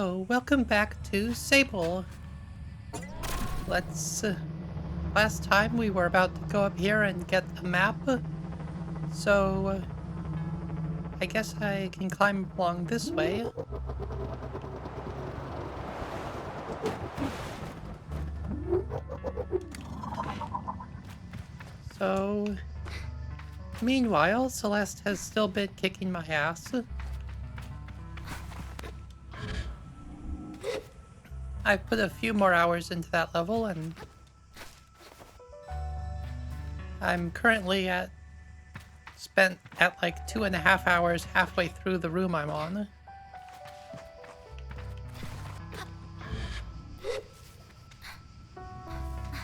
Hello, welcome back to Sable. Let's. Last time we were about to go up here and get a map, so I guess I can climb along this way. So, meanwhile, Celeste has still been kicking my ass. I've put a few more hours into that level, and I'm currently spent at like 2.5 hours halfway through the room I'm on.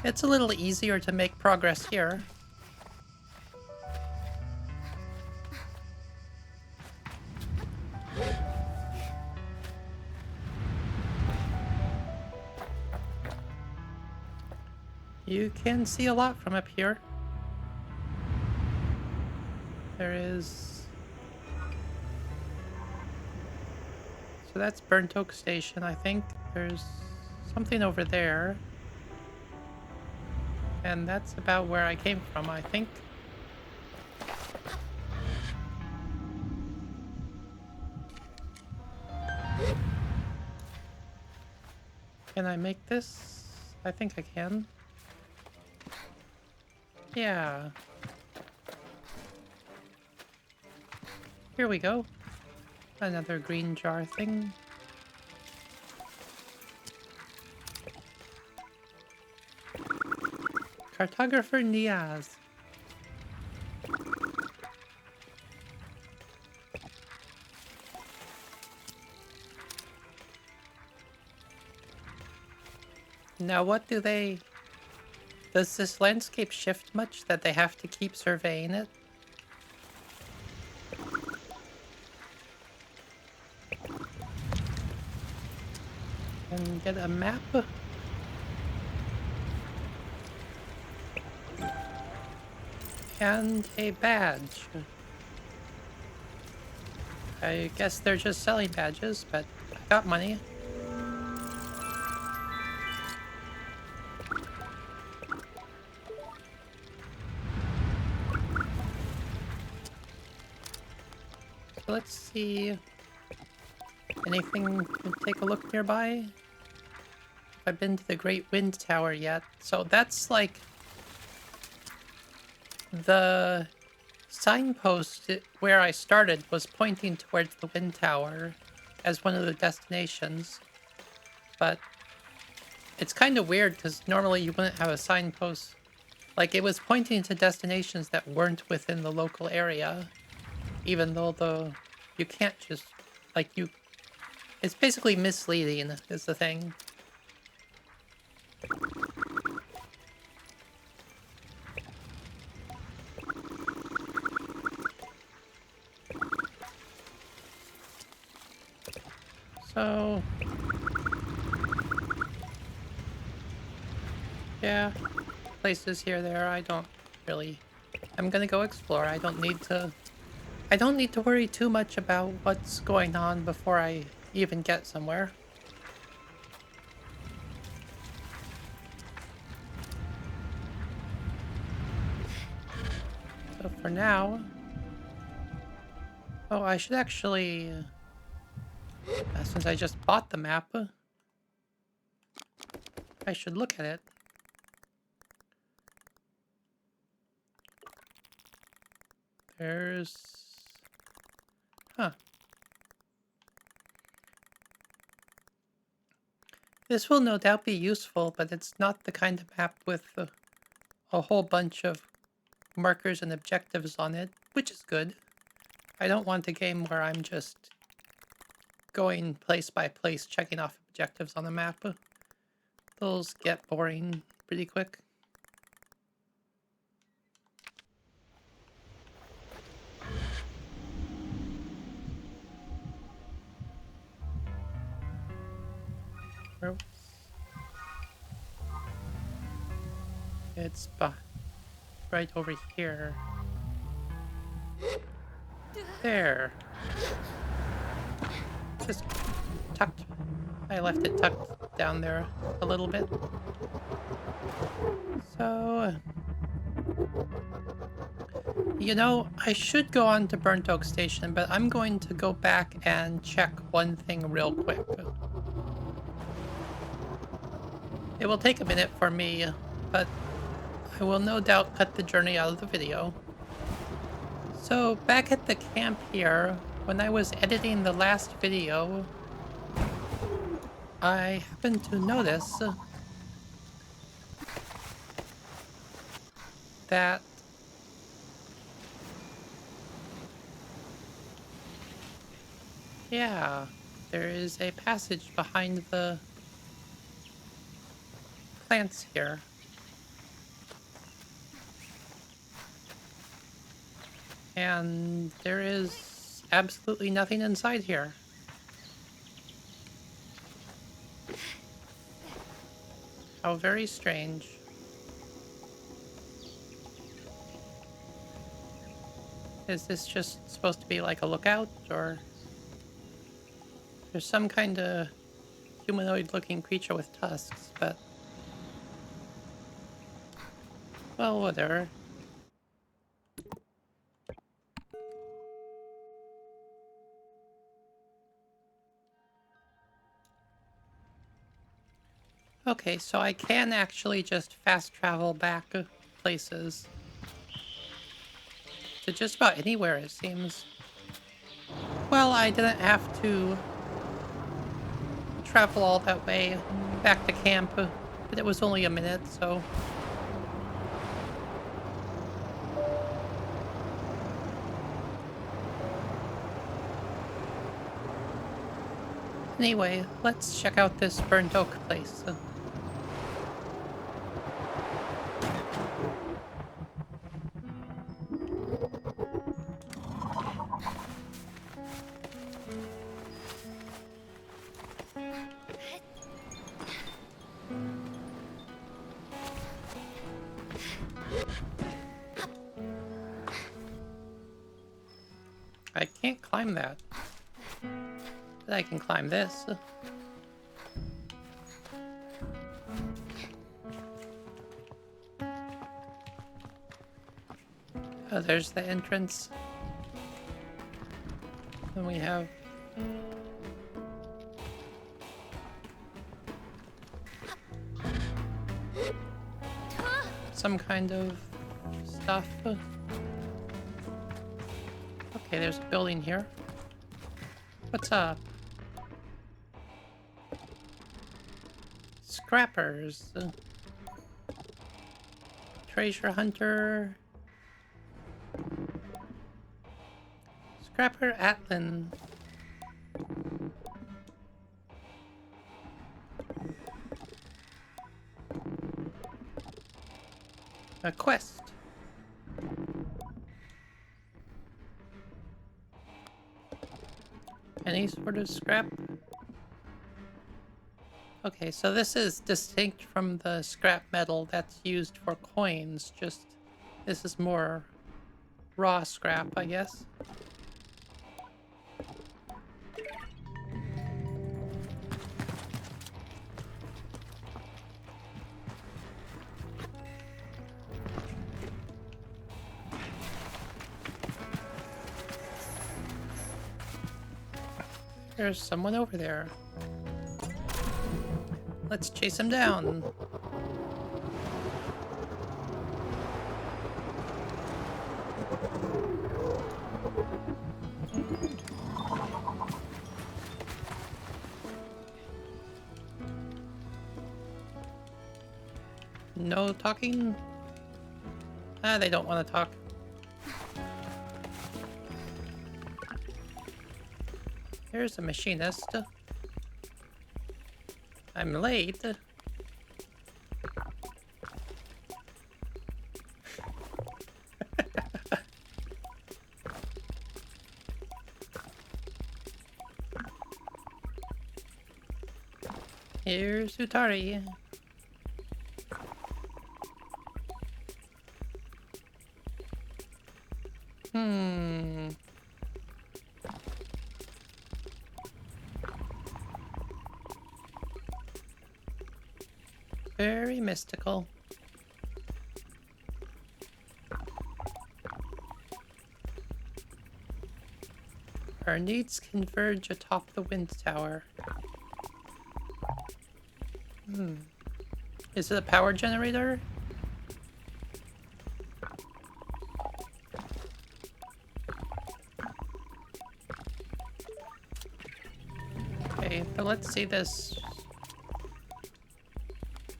It's a little easier to make progress here. You can see a lot from up here. There is... So that's Burnt Oak Station, I think. There's something over there. And that's about where I came from, I think. Can I make this? I think I can. Yeah. Here we go. Another green jar thing. Cartographer Niaz. Now what do they... Does this landscape shift much that they have to keep surveying it? And get a map? And a badge. I guess they're just selling badges, but I got money. So let's see. Anything to take a look nearby? I've been to the Great Wind Tower yet. So that's like the signpost where I started was pointing towards the Wind Tower as one of the destinations. But it's kind of weird because normally you wouldn't have a signpost. Like, it was pointing to destinations that weren't within the local area. Even though you can't just, like, it's basically misleading is the thing. So, yeah, places here, there, I don't really, I'm gonna go explore. I don't need to worry too much about what's going on before I even get somewhere. So for now, oh, I should actually, since I just bought the map, I should look at it. There's... Huh. This will no doubt be useful, but it's not the kind of map with a whole bunch of markers and objectives on it, which is good. I don't want a game where I'm just going place by place, checking off objectives on the map. Those get boring pretty quick. It's right over here. There. Just tucked I left it tucked down there a little bit. So, you know, I should go on to Burnt Oak Station, but I'm going to go back and check one thing real quick. It will take a minute for me, but I will no doubt cut the journey out of the video. So, back at the camp here, when I was editing the last video, I happened to notice that yeah, there is a passage behind the plants here. And there is absolutely nothing inside here. How very strange. Is this just supposed to be like a lookout, or there's some kind of humanoid-looking creature with tusks, but well, whatever. Okay, so I can actually just fast travel back places to just about anywhere, it seems. Well, I didn't have to travel all that way back to camp, but it was only a minute, so... Anyway, let's check out this burnt oak place. I can't climb that. But I can climb this. Oh, there's the entrance. Then we have... some kind of stuff. Okay, there's a building here. What's up? Scrappers. Treasure hunter. Scrapper Atlin. A quest. Any sort of scrap? Okay, so this is distinct from the scrap metal that's used for coins, just this is more raw scrap, I guess. There's someone over there. Let's chase him down. No talking? Ah, they don't want to talk. Here's a machinist. I'm late. Here's Utari. Very mystical. Our needs converge atop the wind tower. Is it a power generator? Okay, but let's see this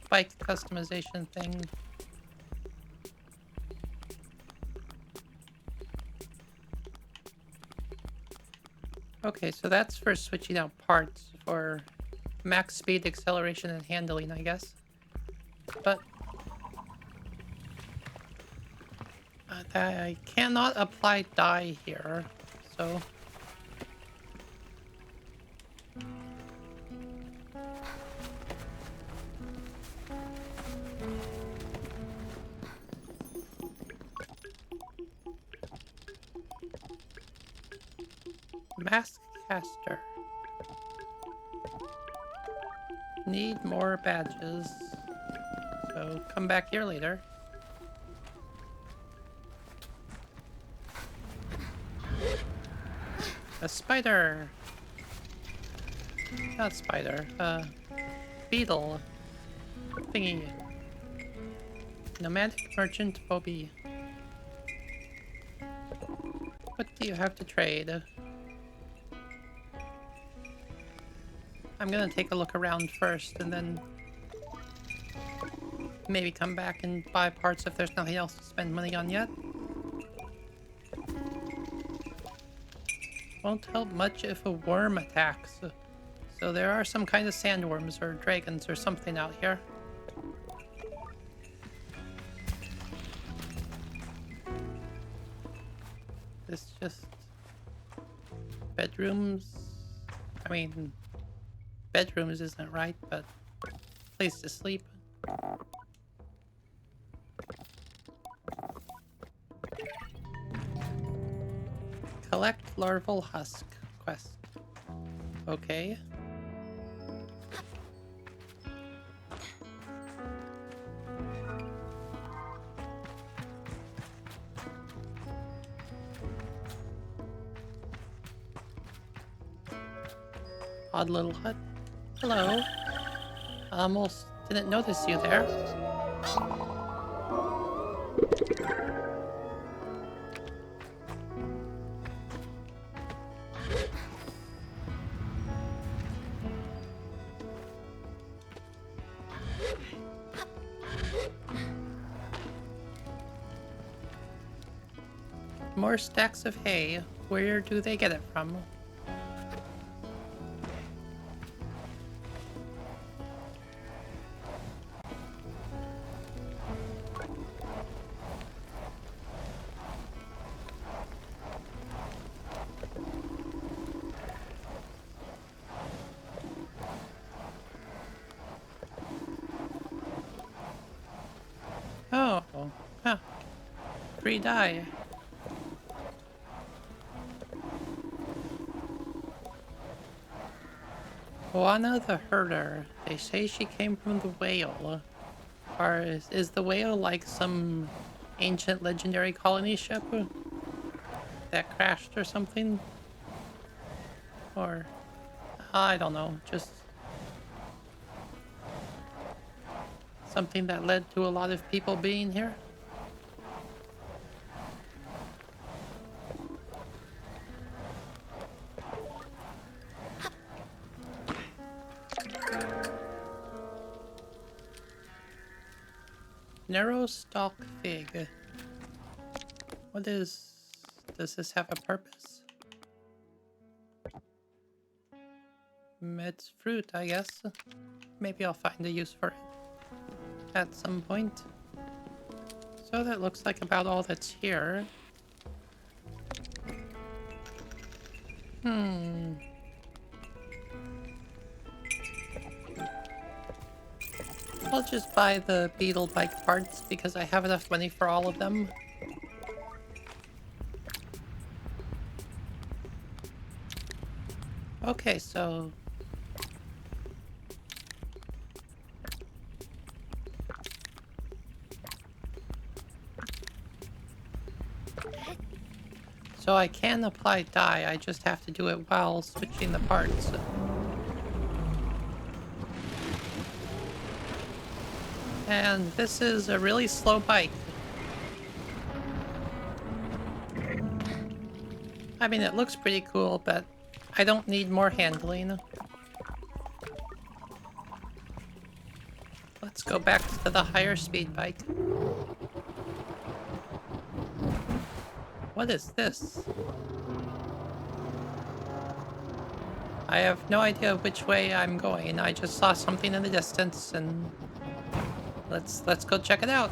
bike customization thing. Okay, so that's for switching out parts for max speed, acceleration, and handling, I guess. But I cannot apply dye here, so... Mask caster. Need more badges. So come back here later. A spider. Not spider. Beetle. Thingy. Nomadic merchant Bobby. What do you have to trade? I'm gonna take a look around first and then maybe come back and buy parts if there's nothing else to spend money on yet. Won't help much if a worm attacks. So there are some kind of sandworms or dragons or something out here. This just... bedrooms? I mean... bedrooms isn't right, but... place to sleep. Collect larval husk quest. Okay. Odd little hut. Hello. I almost didn't notice you there. More stacks of hay. Where do they get it from? Oh, huh. Free dye. Juana the herder. They say she came from the whale. Or is the whale like some ancient legendary colony ship that crashed or something? Or I don't know, just something that led to a lot of people being here? Narrow stalk fig. What is... does this have a purpose? It's fruit, I guess. Maybe I'll find a use for it at some point. So that looks like about all that's here. I'll just buy the beetle bike parts because I have enough money for all of them. Okay, so... So I can apply dye, I just have to do it while switching the parts. And this is a really slow bike. I mean, it looks pretty cool, but I don't need more handling. Let's go back to the higher speed bike. What is this? I have no idea which way I'm going. I just saw something in the distance and let's go check it out.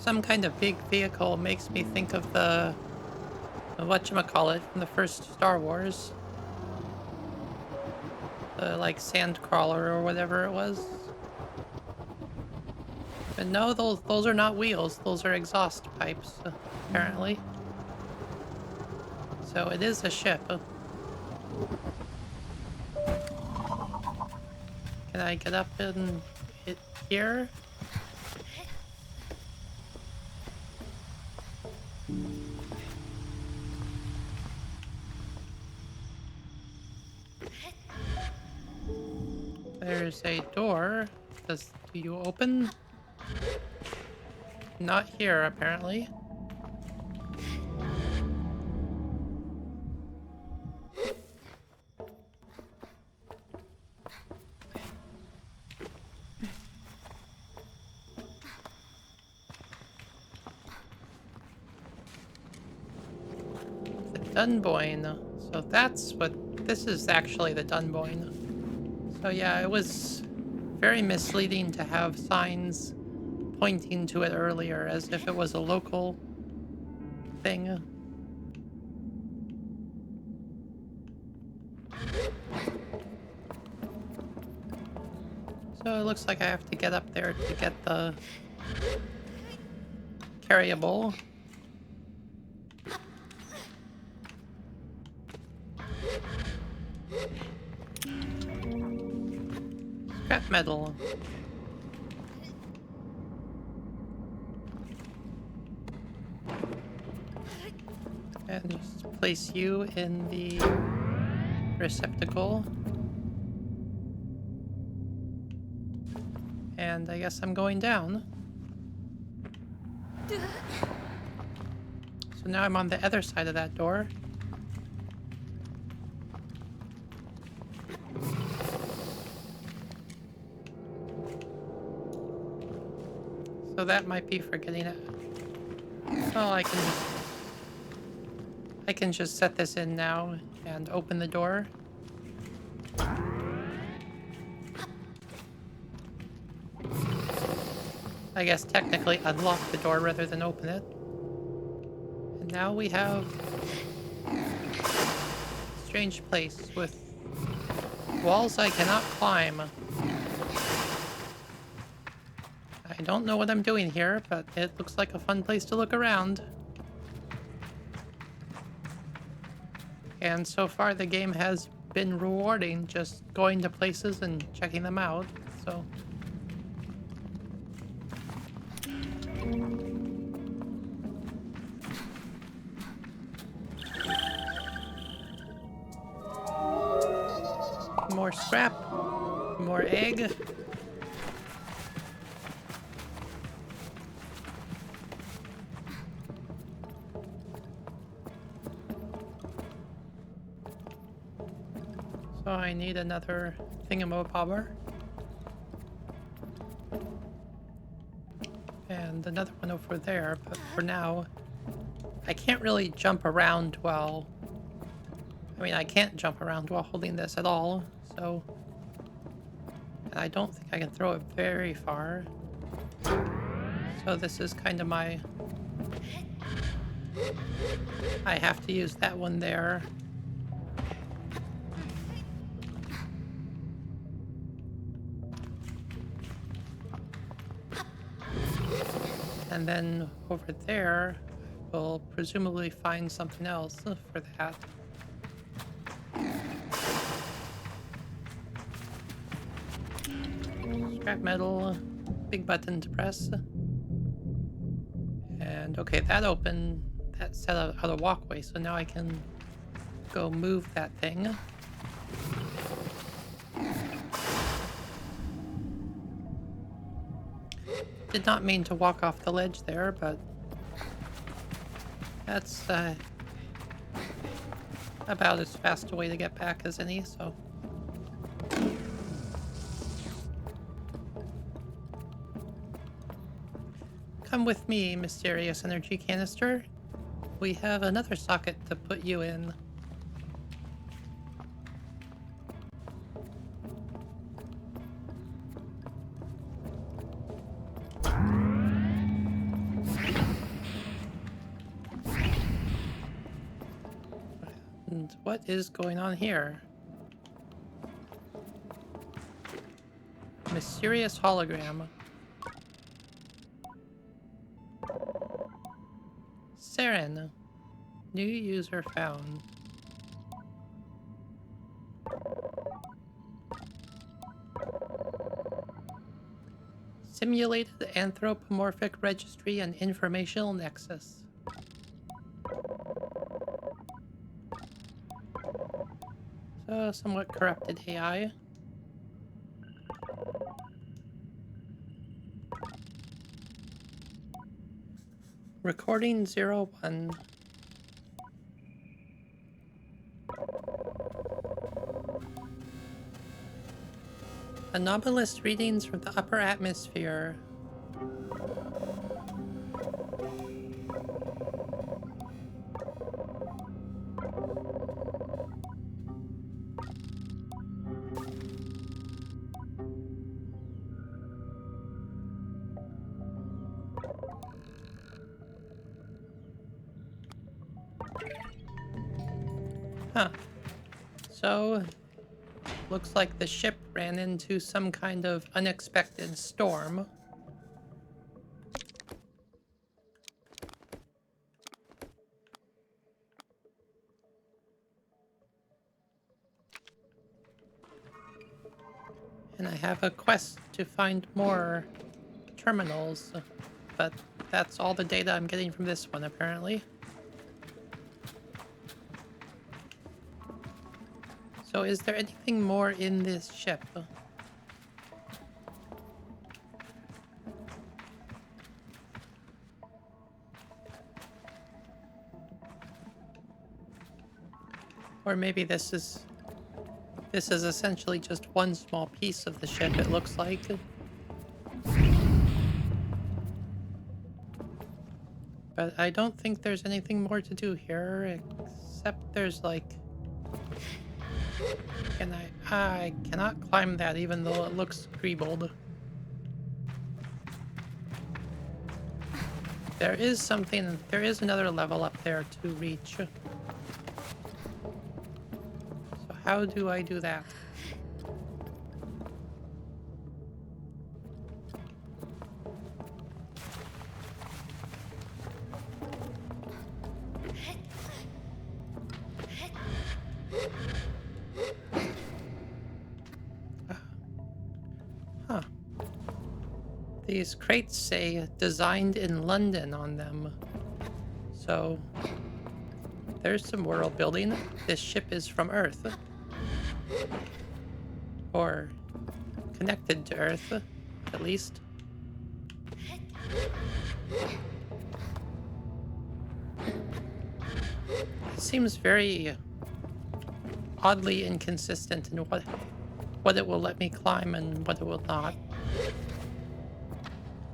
Some kind of big vehicle makes me think of the whatchamacallit from the first Star Wars. The, like, sand crawler or whatever it was. But no, those are not wheels. Those are exhaust pipes, apparently. So it is a ship. Can I get up in it here? There's a door. Do you open? Not here, apparently. The Dunboyne. So that's what... This is actually the Dunboyne. So yeah, it was very misleading to have signs pointing to it earlier as if it was a local thing. So it looks like I have to get up there to get the carryable. Scrap metal. And just place you in the receptacle. And I guess I'm going down. So now I'm on the other side of that door. So that might be for getting it. Well, I can just set this in now and open the door. I guess technically unlock the door rather than open it. And now we have a strange place with walls I cannot climb. I don't know what I'm doing here, but it looks like a fun place to look around. And so far the game has been rewarding, just going to places and checking them out, so... More scrap, more egg. So I need another thingamabobber. And another one over there, but for now, I can't really jump around while... I mean, I can't jump around while holding this at all, so... And I don't think I can throw it very far. So this is kind of my... I have to use that one there. And then over there, we'll presumably find something else for that. Scrap metal. Big button to press. And okay, that opened. That set out a walkway, so now I can go move that thing. Did not mean to walk off the ledge there, but that's about as fast a way to get back as any, so. Come with me, mysterious energy canister. We have another socket to put you in. And what is going on here? Mysterious hologram. Saren. New user found. Simulated anthropomorphic registry and informational nexus. So, somewhat corrupted AI. Recording 01. Anomalous readings from the upper atmosphere. Huh. So, looks like the ship ran into some kind of unexpected storm. And I have a quest to find more terminals, but that's all the data I'm getting from this one, apparently. So is there anything more in this ship? Or maybe this is essentially just one small piece of the ship, it looks like. But I don't think there's anything more to do here, except there's like... I cannot climb that even though it looks greebled. There is another level up there to reach. So how do I do that? Huh. These crates say designed in London on them. So there's some world building. This ship is from Earth. Or connected to Earth, at least. It seems very oddly inconsistent in what it will let me climb and what it will not.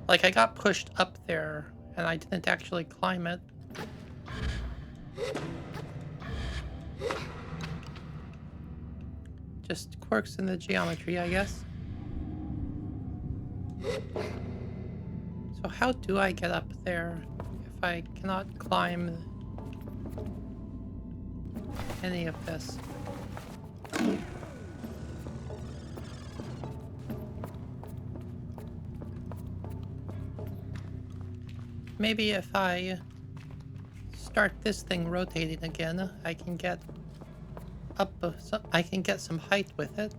Like, I got pushed up there and I didn't actually climb it. Just quirks in the geometry, I guess. So how do I get up there if I cannot climb any of this? Maybe if I start this thing rotating again, I can get up. I can get some height with it.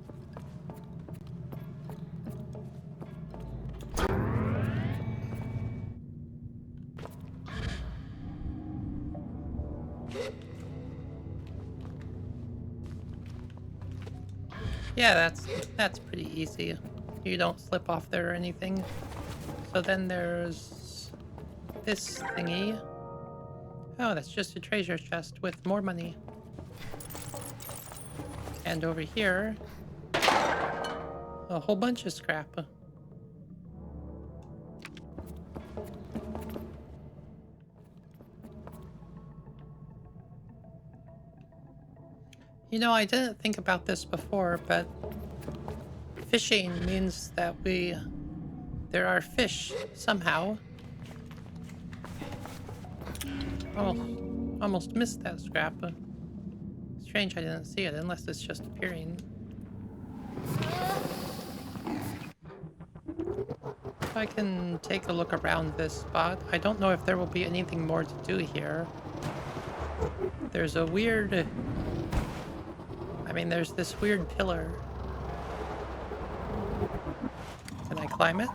Yeah, that's pretty easy. You don't slip off there or anything. So then there's this thingy. Oh, that's just a treasure chest with more money. And over here, a whole bunch of scrap. You know, I didn't think about this before, but fishing means that there are fish somehow. Almost missed that scrap. Strange I didn't see it, unless it's just appearing. I can take a look around this spot. I don't know if there will be anything more to do here. There's a weird... I mean, there's this weird pillar. Can I climb it?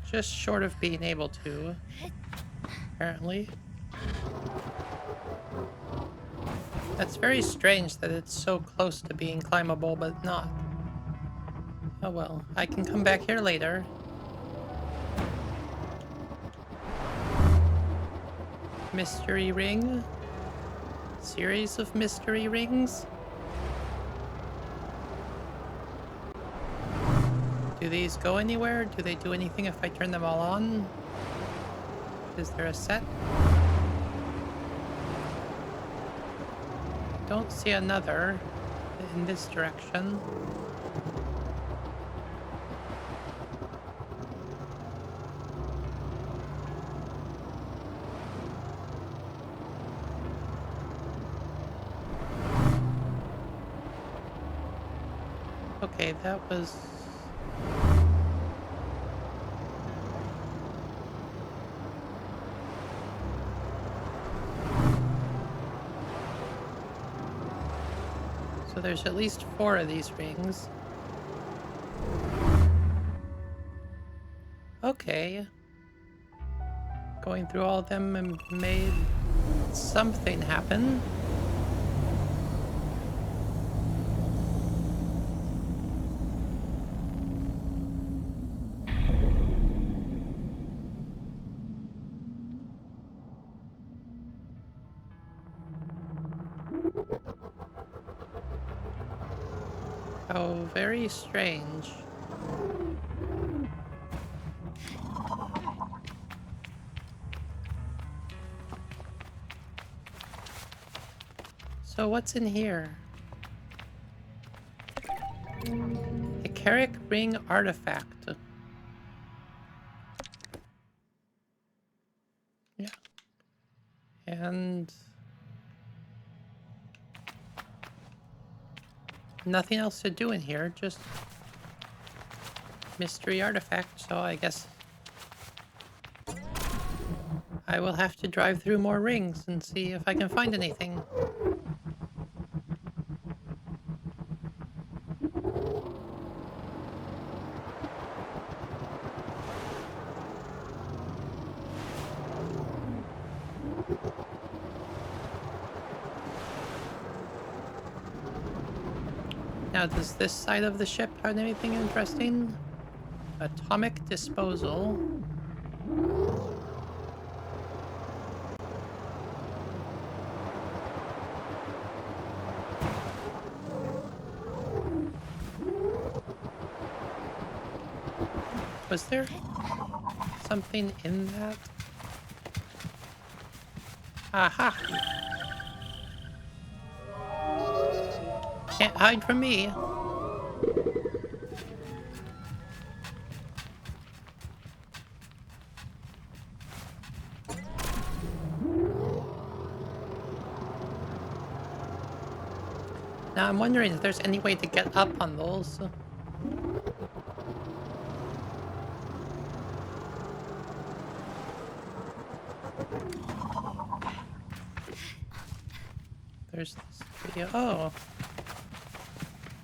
Just short of being able to, apparently. That's very strange that it's so close to being climbable, but not. Oh well, I can come back here later. Mystery ring? Series of mystery rings? Do these go anywhere? Do they do anything if I turn them all on? Is there a set? Don't see another in this direction. Okay, that was... So there's at least 4 of these rings. Okay. Going through all of them and made something happen. Oh, very strange. So what's in here? A Carrick ring artifact. Yeah. And... nothing else to do in here, just mystery artifact, so I guess I will have to drive through more rings and see if I can find anything. Now, does this side of the ship have anything interesting? Atomic disposal. Was there something in that? Aha! Can't hide from me. Now I'm wondering if there's any way to get up on those. there's this video. Oh,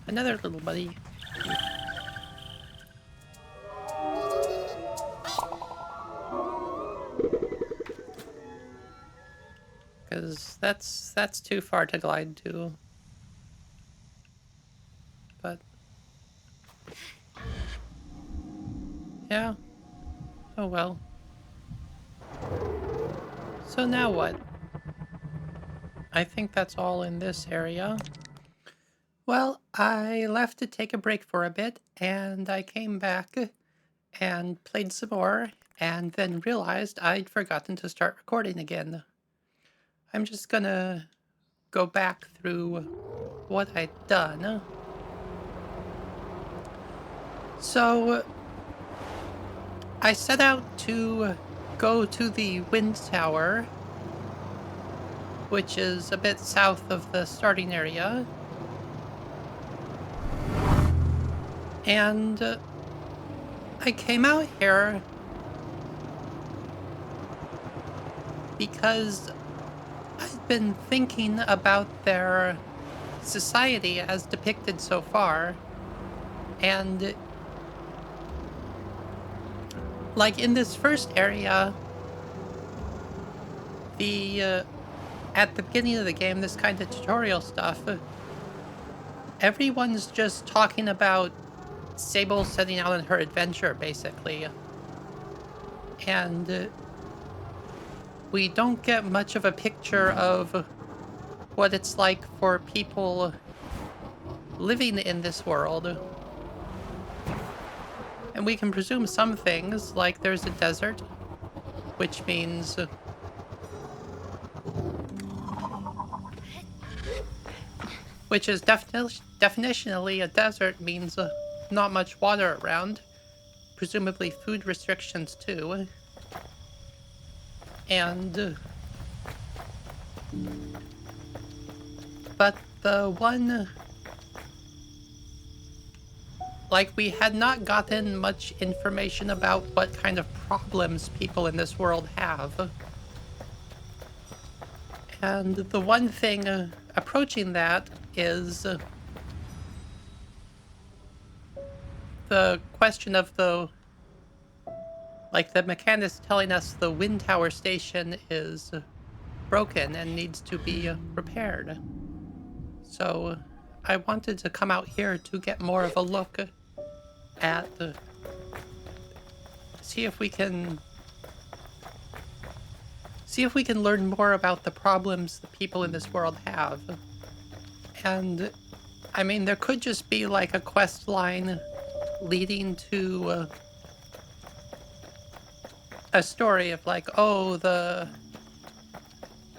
another little buddy. Because that's too far to glide to. But yeah. Oh well. So now what? I think that's all in this area. Well, I left to take a break for a bit, and I came back and played some more, and then realized I'd forgotten to start recording again. I'm just gonna go back through what I'd done. So, I set out to go to the wind tower, which is a bit south of the starting area. And I came out here because I've been thinking about their society as depicted so far. And like in this first area, the at the beginning of the game, this kind of tutorial stuff, everyone's just talking about Sable setting out on her adventure, basically. And we don't get much of a picture of what it's like for people living in this world. And we can presume some things, like there's a desert, which means which is definitionally a desert, means not much water around, presumably food restrictions too. And but the one, like, we had not gotten much information about what kind of problems people in this world have. And the one thing approaching that is the question of the mechanics telling us the wind tower station is broken and needs to be repaired. So I wanted to come out here to get more of a look at see if we can learn more about the problems the people in this world have. And I mean, there could just be like a quest line leading to a story of like, oh,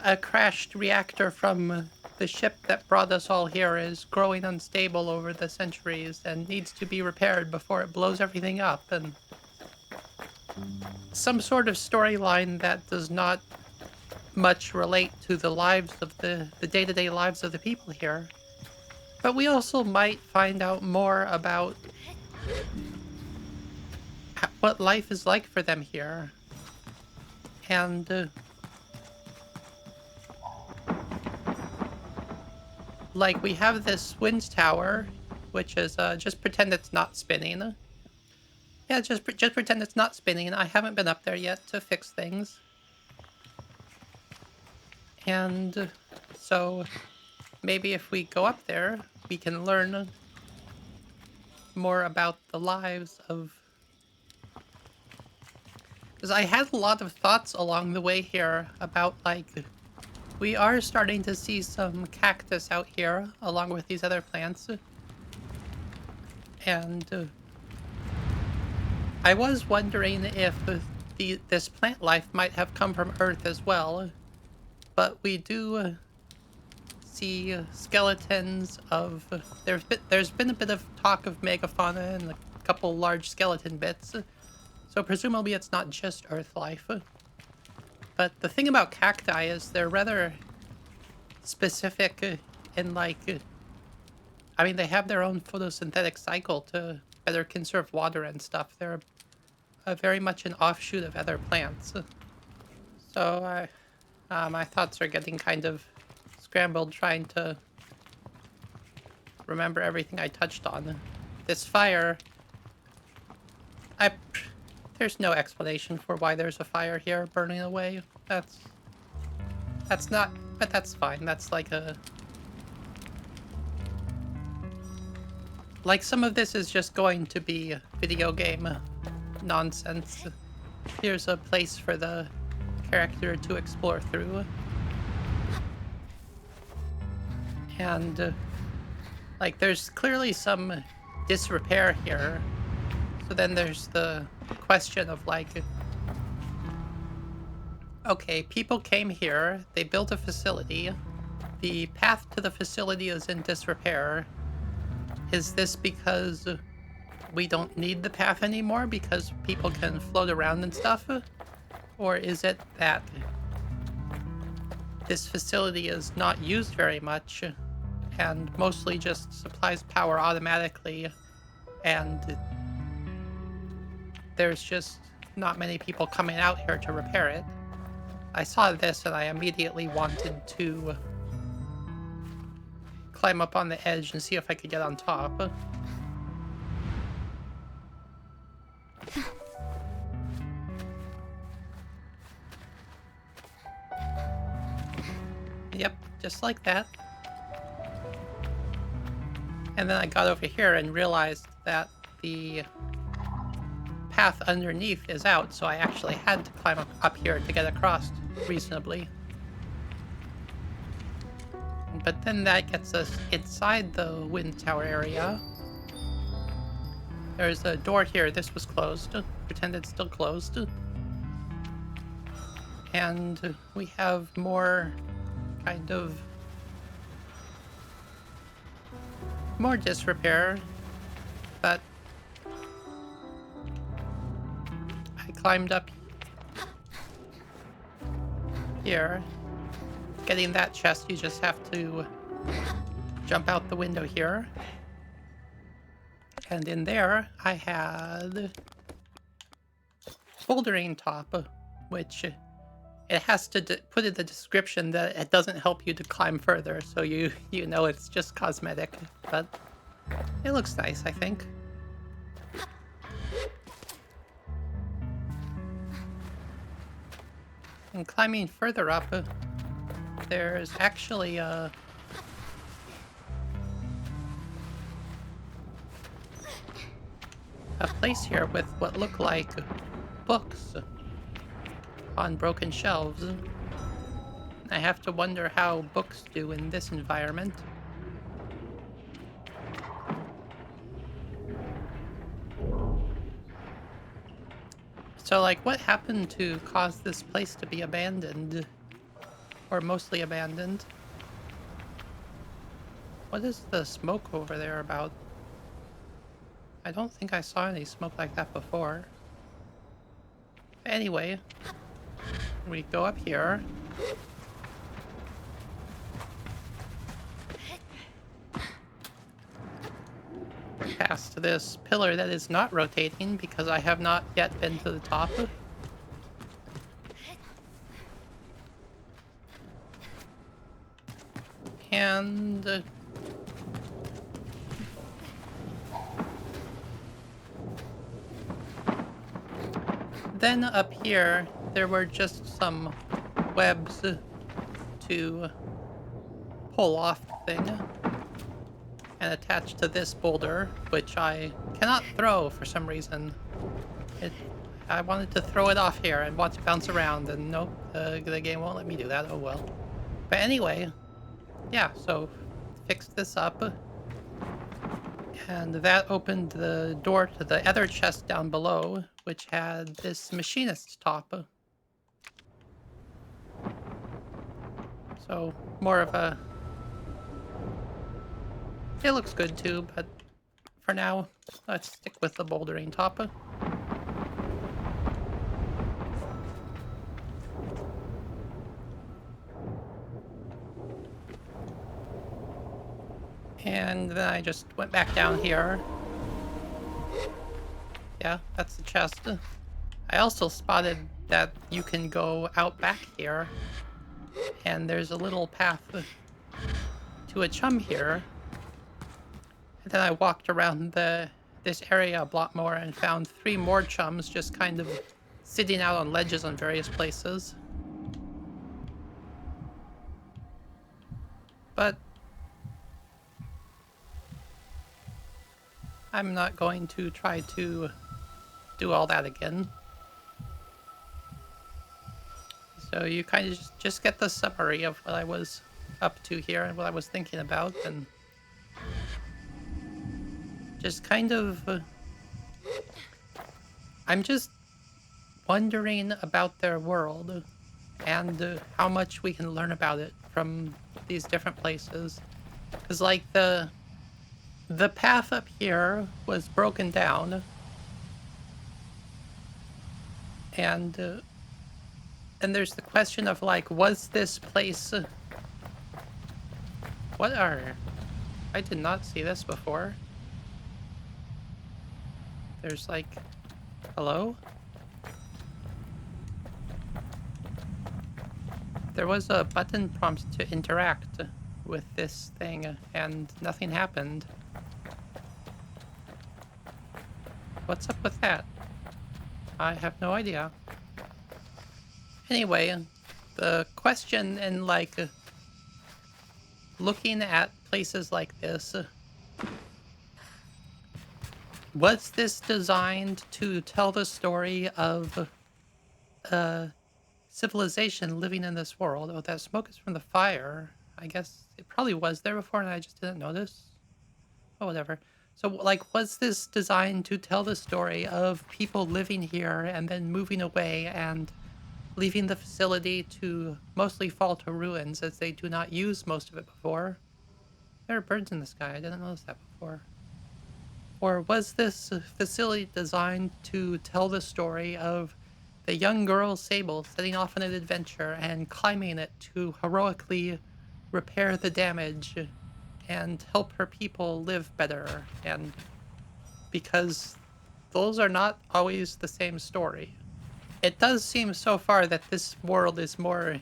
a crashed reactor from the ship that brought us all here is growing unstable over the centuries and needs to be repaired before it blows everything up, and some sort of storyline that does not much relate to the lives of the day-to-day lives of the people here. But we also might find out more about what life is like for them here. And like, we have this wind tower, which is just pretend it's not spinning. Yeah, just pretend it's not spinning. I haven't been up there yet to fix things. And so maybe if we go up there, we can learn more about the lives of... Because I had a lot of thoughts along the way here about, like, we are starting to see some cactus out here along with these other plants. And I was wondering if this plant life might have come from Earth as well. But we do see skeletons of... There's been a bit of talk of megafauna and a couple large skeleton bits. So presumably it's not just Earth life. But the thing about cacti is they're rather specific in, like... I mean, they have their own photosynthetic cycle to better conserve water and stuff. They're very much an offshoot of other plants. So my thoughts are getting kind of scrambled trying to remember everything I touched on. This fire... There's no explanation for why there's a fire here burning away. That's not... But that's fine. That's like a... Like, some of this is just going to be video game nonsense. Here's a place for the character to explore through. And, like, there's clearly some disrepair here. So then there's the question of, like... Okay, people came here, they built a facility. The path to the facility is in disrepair. Is this because we don't need the path anymore because people can float around and stuff? Or is it that this facility is not used very much and mostly just supplies power automatically, and there's just not many people coming out here to repair it? I saw this and I immediately wanted to climb up on the edge and see if I could get on top. Yep, just like that. And then I got over here and realized that the path underneath is out, so I actually had to climb up here to get across reasonably. But then that gets us inside the wind tower area. There's a door here. This was closed. Pretend it's still closed. And we have more kind of... more disrepair. But I climbed up here. Getting that chest, you just have to jump out the window here. And in there, I had bouldering top, which it has to put in the description that it doesn't help you to climb further, so you know it's just cosmetic, but it looks nice, I think. And climbing further up, there's actually a place here with what look like books on broken shelves. I have to wonder how books do in this environment. So, like, what happened to cause this place to be abandoned? Or mostly abandoned? What is the smoke over there about? I don't think I saw any smoke like that before. Anyway, we go up here. Past this pillar that is not rotating because I have not yet been to the top. And then up here, there were just some webs to pull off the thing and attach to this boulder, which I cannot throw for some reason. I wanted to throw it off here and watch it bounce around, and nope, the game won't let me do that. Oh well. But anyway, yeah, so fixed this up, and that opened the door to the other chest down below, which had this machinist's top. So, more of a... It looks good too, but for now, let's stick with the bouldering top. And then I just went back down here. Yeah, that's the chest. I also spotted that you can go out back here, and there's a little path to a chum here. And then I walked around this area a lot more and found 3 more chums just kind of sitting out on ledges on various places. But I'm not going to try to do all that again. So you kind of just get the summary of what I was up to here and what I was thinking about, and just kind of... I'm just wondering about their world and how much we can learn about it from these different places. Because, like, the path up here was broken down, and there's the question of, like, was this place... what are... I did not see this before. There's, like... hello? There was a button prompt to interact with this thing, and nothing happened. What's up with that? I have no idea. Anyway, the question in, like, looking at places like this, was this designed to tell the story of civilization living in this world? Oh, that smoke is from the fire. I guess it probably was there before and I just didn't notice. Oh, whatever. So, like, was this designed to tell the story of people living here and then moving away and leaving the facility to mostly fall to ruins as they do not use most of it before? There are birds in the sky. I didn't notice that before. Or was this facility designed to tell the story of the young girl Sable setting off on an adventure and climbing it to heroically repair the damage and help her people live better? And because those are not always the same story. It does seem so far that this world is more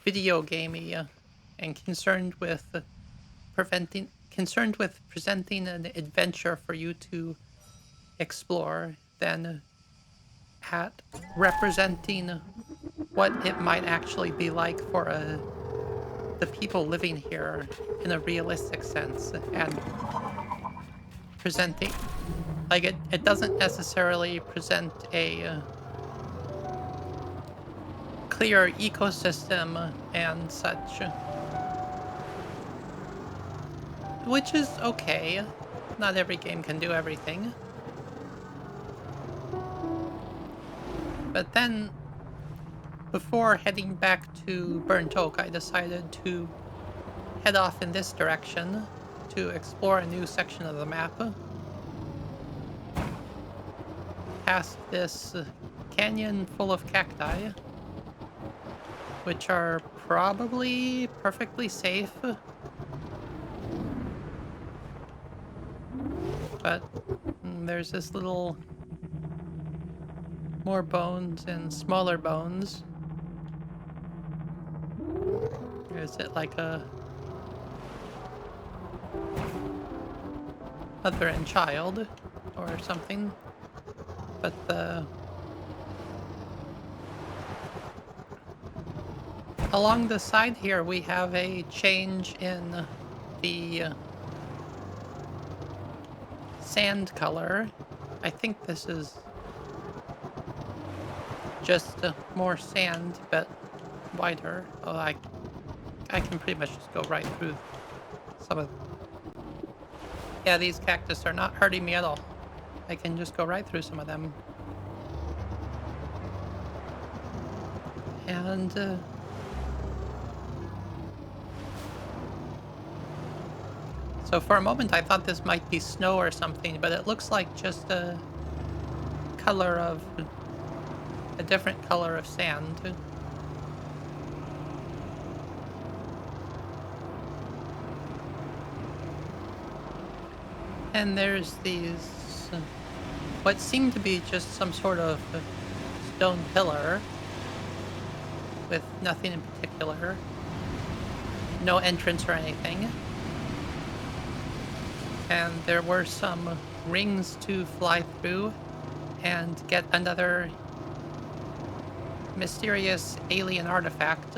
video gamey and concerned with presenting an adventure for you to explore than at representing what it might actually be like for the people living here in a realistic sense, and presenting, like, it doesn't necessarily present a clear ecosystem and such, which is okay. Not every game can do everything. But then, before heading back to Burnt Oak, I decided to head off in this direction to explore a new section of the map. Past this canyon full of cacti, which are probably perfectly safe. But there's this little... more bones and smaller bones. Is it like a mother and child or something? But along the side here we have a change in the sand color. I think this is just more sand, but wider. Oh, I can pretty much just go right through some of... Yeah, these cactus are not hurting me at all. I can just go right through some of them. And so for a moment I thought this might be snow or something, but it looks like just a color of... a different color of sand. And there's these, what seem to be just some sort of stone pillar with nothing in particular. no entrance or anything. And there were some rings to fly through and get another mysterious alien artifact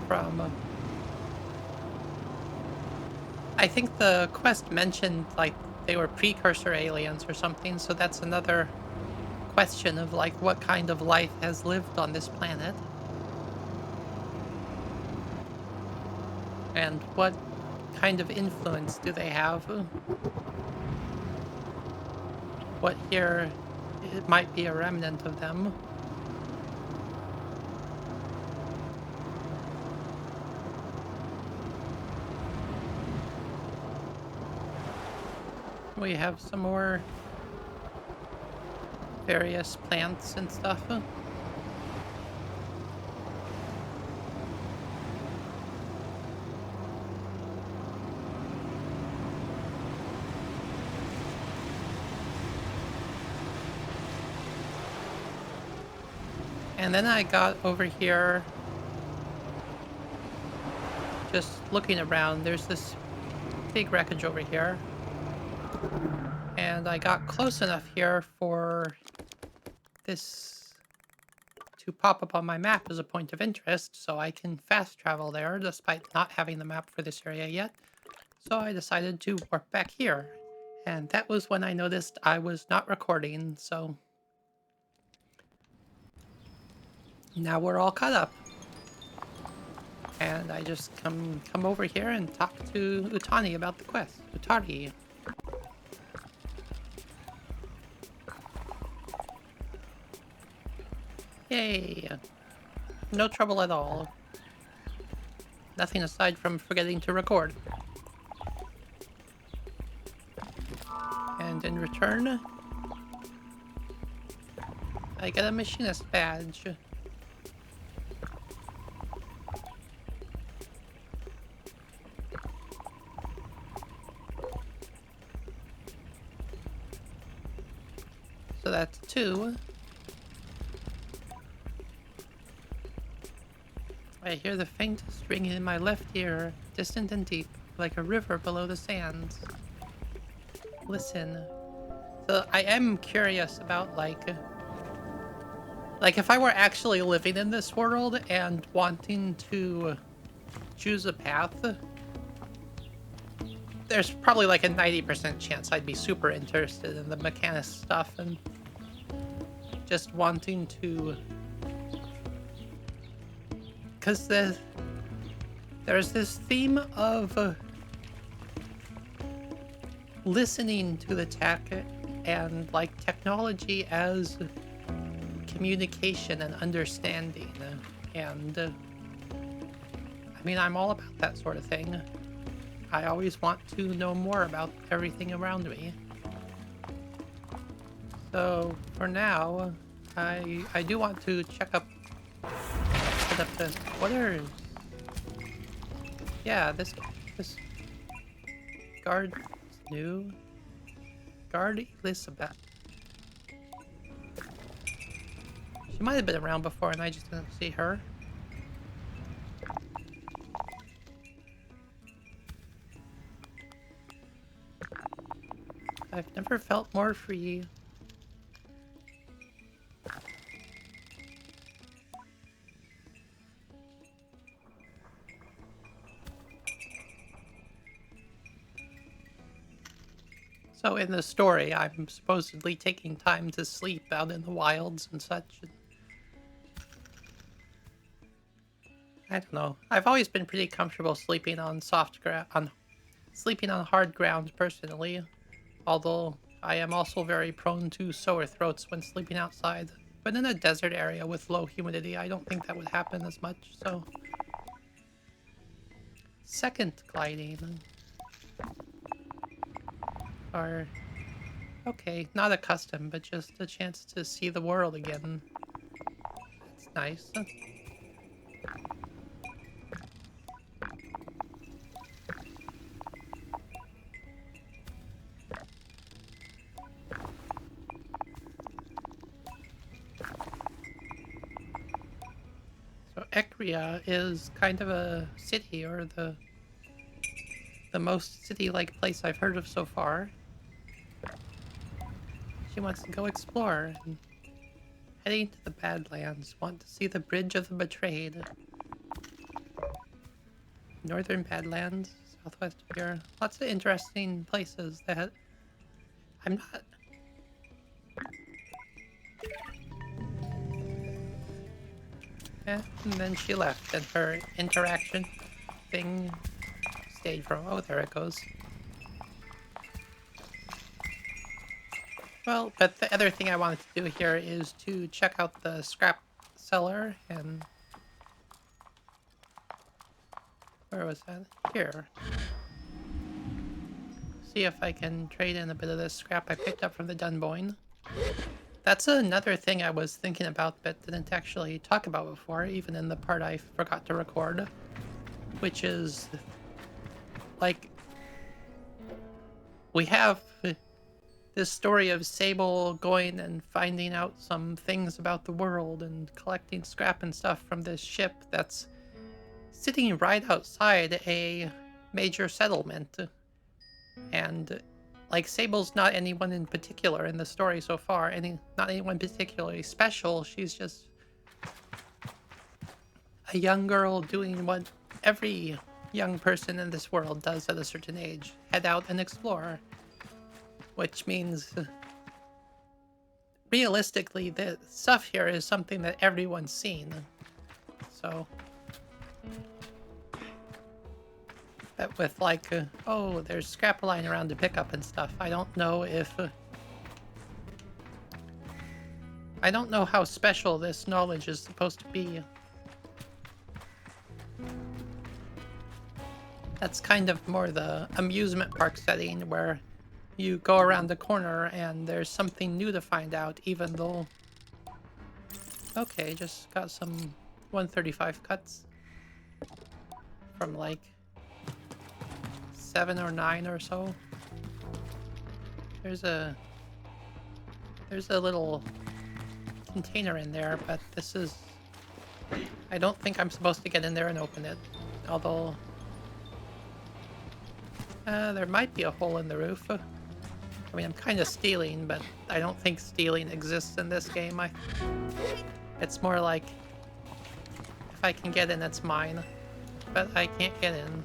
from... I think the quest mentioned, like, they were precursor aliens or something, so that's another question of, like, what kind of life has lived on this planet. And what kind of influence do they have? What here, it might be a remnant of them. We have some more various plants and stuff. And then I got over here, just looking around. There's this big wreckage over here. And I got close enough here for this to pop up on my map as a point of interest, so I can fast travel there despite not having the map for this area yet. So I decided to warp back here. And that was when I noticed I was not recording, so now we're all caught up. And I just come over here and talk to Utani about the quest. Utari. Yay. No trouble at all. Nothing aside from forgetting to record. And in return, I get a machinist badge. So that's 2. I hear the faintest ringing in my left ear, distant and deep, like a river below the sands. Listen. So I am curious about, like if I were actually living in this world and wanting to choose a path, there's probably like a 90% chance I'd be super interested in the mechanics stuff and just wanting to... Because there's this theme of listening to the tech and like technology as communication and understanding. And I mean, I'm all about that sort of thing. I always want to know more about everything around me. So for now, I do want to check up the... What are... Yeah, this guard is new. Guard Elizabeth. She might have been around before and I just didn't see her. I've never felt more free. So in the story, I'm supposedly taking time to sleep out in the wilds and such. I don't know. I've always been pretty comfortable sleeping on soft ground, sleeping on hard ground personally. Although I am also very prone to sore throats when sleeping outside. But in a desert area with low humidity, I don't think that would happen as much, so... Second gliding. Or... Okay, not accustomed, but just a chance to see the world again. That's nice. So Ecria is kind of a city, or the most city-like place I've heard of so far. She wants to go explore, and heading to the Badlands. Want to see the Bridge of the Betrayed. Northern Badlands, southwest of here. Lots of interesting places that I'm not... And then she left, and her interaction thing stayed for... Oh, there it goes. Well, but the other thing I wanted to do here is to check out the scrap cellar, and... Where was that? Here. See if I can trade in a bit of this scrap I picked up from the Dunboyne. That's another thing I was thinking about but didn't actually talk about before, even in the part I forgot to record. Which is... Like... We have this story of Sable going and finding out some things about the world and collecting scrap and stuff from this ship that's sitting right outside a major settlement. And, like, Sable's not anyone in particular in the story so far. Not anyone particularly special. She's just a young girl doing what every young person in this world does at a certain age. Head out and explore. Which means, realistically, the stuff here is something that everyone's seen. So... But with, like, oh, there's scrap lying around to pick up and stuff. I don't know if... I don't know how special this knowledge is supposed to be. That's kind of more the amusement park setting, where you go around the corner and there's something new to find out, even though... Okay, just got some 135 cuts. From, like... 7 or 9 or so. There's a little container in there, but this is... I don't think I'm supposed to get in there and open it. Although... there might be a hole in the roof. I mean, I'm kind of stealing, but I don't think stealing exists in this game. It's more like... If I can get in, it's mine. But I can't get in.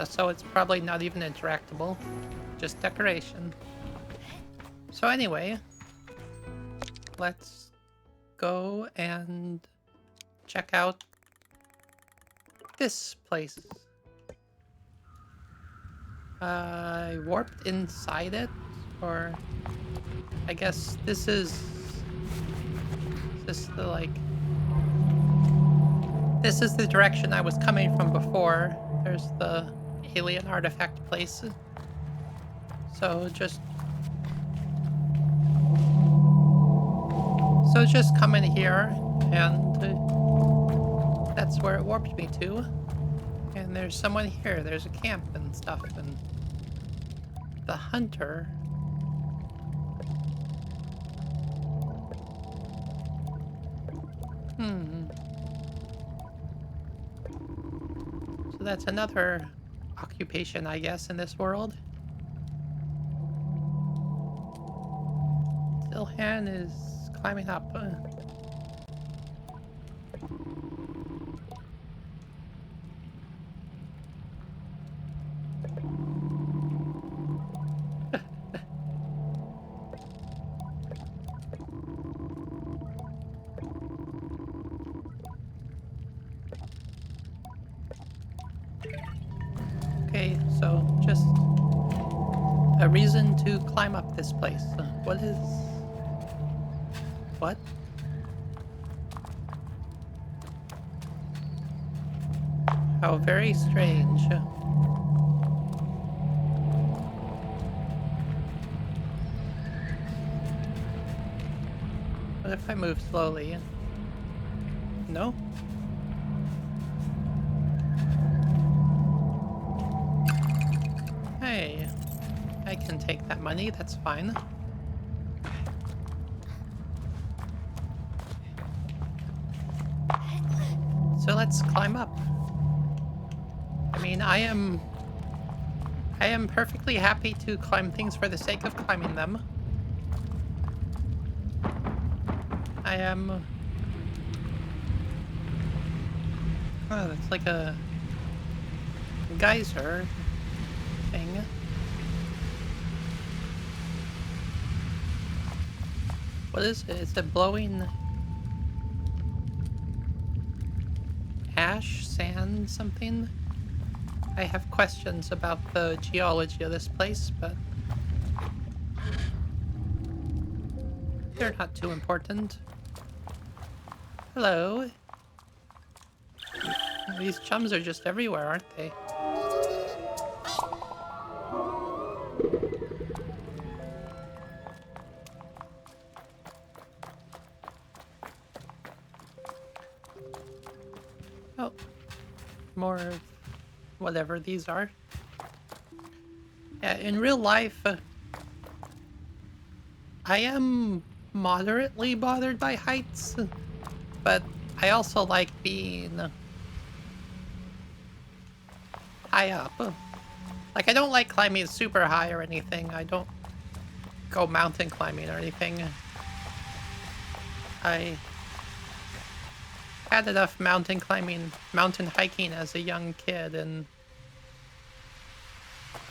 So it's probably not even interactable, just decoration. So anyway, let's go and check out this place. I warped inside it, or I guess this is the, like... This is the direction I was coming from before. There's the alien artifact place. So just come in here, and that's where it warped me to. And there's someone here. There's a camp and stuff, and the hunter. So that's another occupation, I guess, in this world. Dilhan is climbing up. Okay, so just a reason to climb up this place. What? How very strange. What if I move slowly? No? Hey, I can take that money, that's fine. So let's climb up. I mean, I am perfectly happy to climb things for the sake of climbing them. I am... Oh, that's like a geyser thing. What is it? Is it blowing ash, sand, something? I have questions about the geology of this place, but they're not too important. Hello. These chums are just everywhere, aren't they? Oh, more of whatever these are. Yeah, in real life, I am moderately bothered by heights, but I also like being high up. Like, I don't like climbing super high or anything. I don't go mountain climbing or anything. I had enough mountain hiking as a young kid, and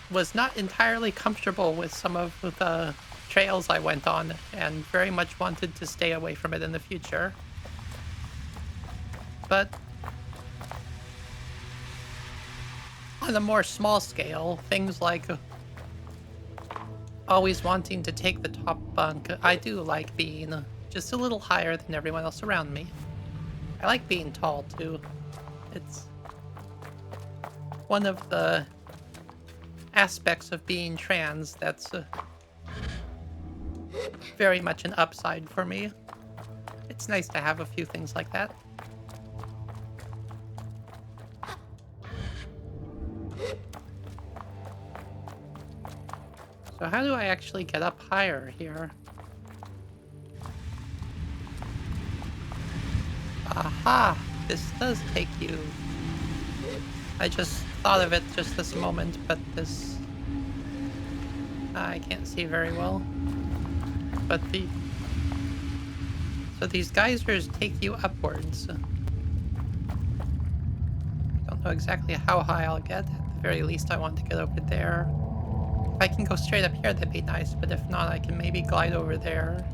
was not entirely comfortable with some of the trails I went on, and very much wanted to stay away from it in the future. But on a more small scale, things like always wanting to take the top bunk, I do like being just a little higher than everyone else around me. I like being tall, too. It's one of the aspects of being trans that's very much an upside for me. It's nice to have a few things like that. So how do I actually get up higher here? Aha! This does take you... I just thought of it just this moment, but this... I can't see very well. But so these geysers take you upwards. I don't know exactly how high I'll get. At the very least, I want to get over there. If I can go straight up here, that'd be nice, but if not, I can maybe glide over there.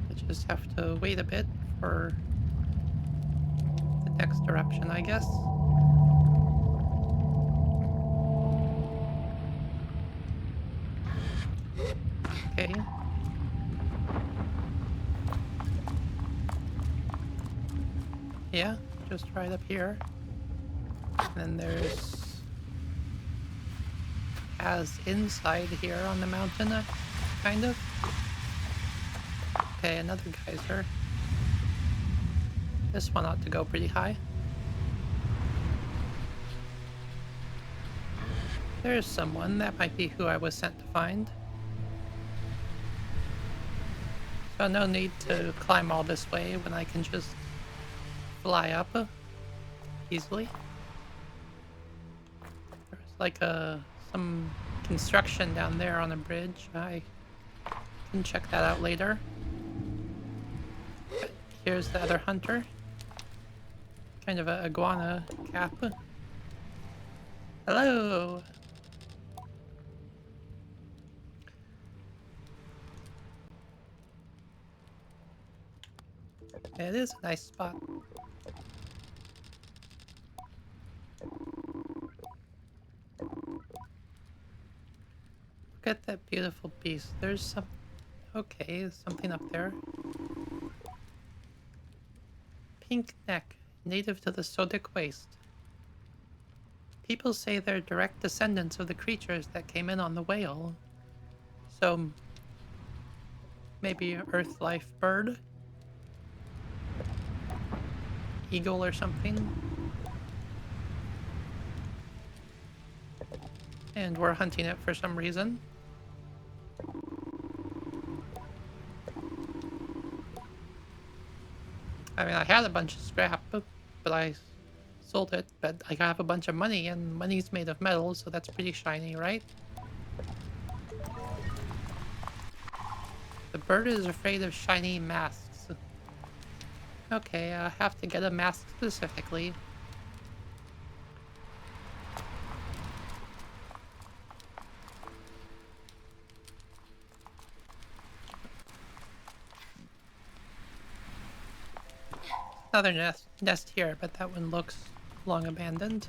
I just have to wait a bit for the next eruption, I guess. Okay. Yeah, just right up here. And then there's... as inside here on the mountain, kind of. Okay, another geyser. This one ought to go pretty high. There's someone. That might be who I was sent to find. So no need to climb all this way when I can just fly up easily. There's like some construction down there on a bridge. I can check that out later. But here's the other hunter. Kind of a iguana cap. Hello! It is a nice spot. Look at that beautiful beast. There's some... Okay, there's something up there. Pink neck, native to the Sodic Waste. People say they're direct descendants of the creatures that came in on the whale. So, maybe Earth life bird? Eagle or something? And we're hunting it for some reason. I mean, I had a bunch of scrap, but I sold it. But I have a bunch of money, and money's made of metal, so that's pretty shiny, right? The bird is afraid of shiny masks. Okay, I have to get a mask specifically. Another nest here, but that one looks long abandoned.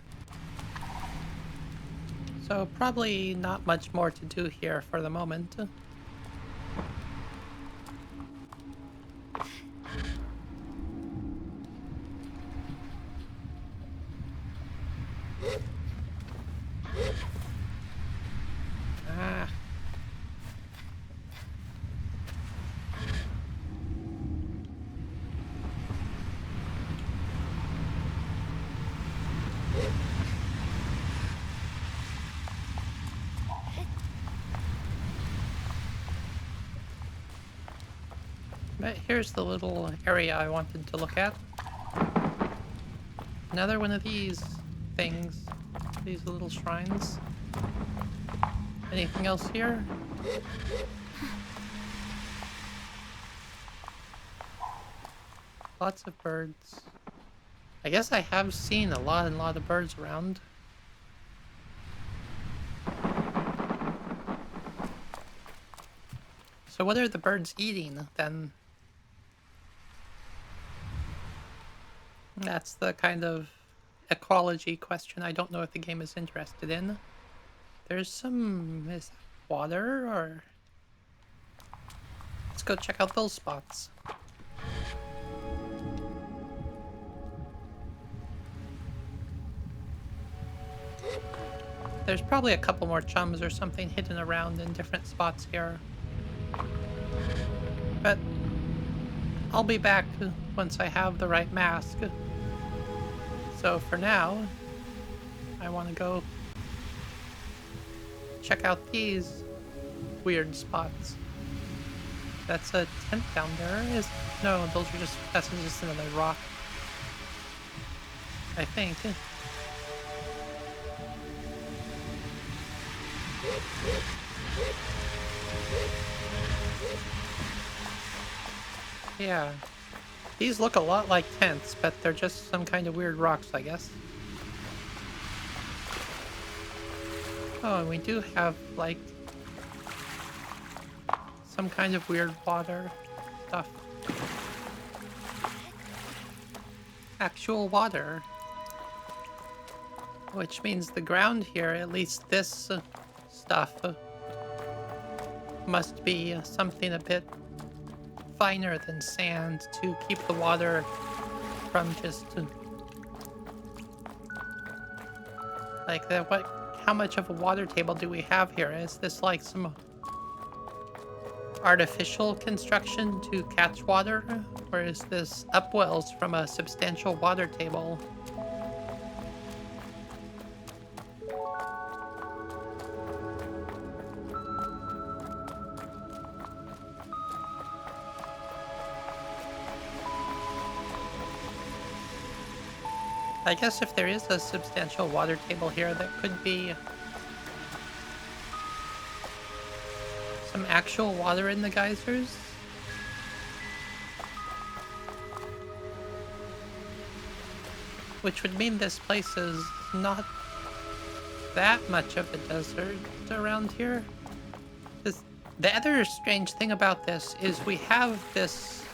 So probably not much more to do here for the moment. Ah. But here's the little area I wanted to look at. Another one of these things. These little shrines. Anything else here? Lots of birds. I guess I have seen a lot of birds around. So what are the birds eating, then? That's the kind of ecology question I don't know if the game is interested in. There's some... is that water, or... Let's go check out those spots. There's probably a couple more chums or something hidden around in different spots here. But I'll be back once I have the right mask. So for now, I want to go check out these weird spots. That's a tent down there. No, those are that's just another rock, I think. Yeah. These look a lot like tents, but they're just some kind of weird rocks, I guess. Oh, and we do have, like, some kind of weird water stuff. Actual water. Which means the ground here, at least this stuff, must be something a bit finer than sand to keep the water from just... like, how much of a water table do we have here? Is this like some artificial construction to catch water? Or is this upwells from a substantial water table? I guess if there is a substantial water table here, that could be some actual water in the geysers. Which would mean this place is not that much of a desert around here. The other strange thing about this is we have this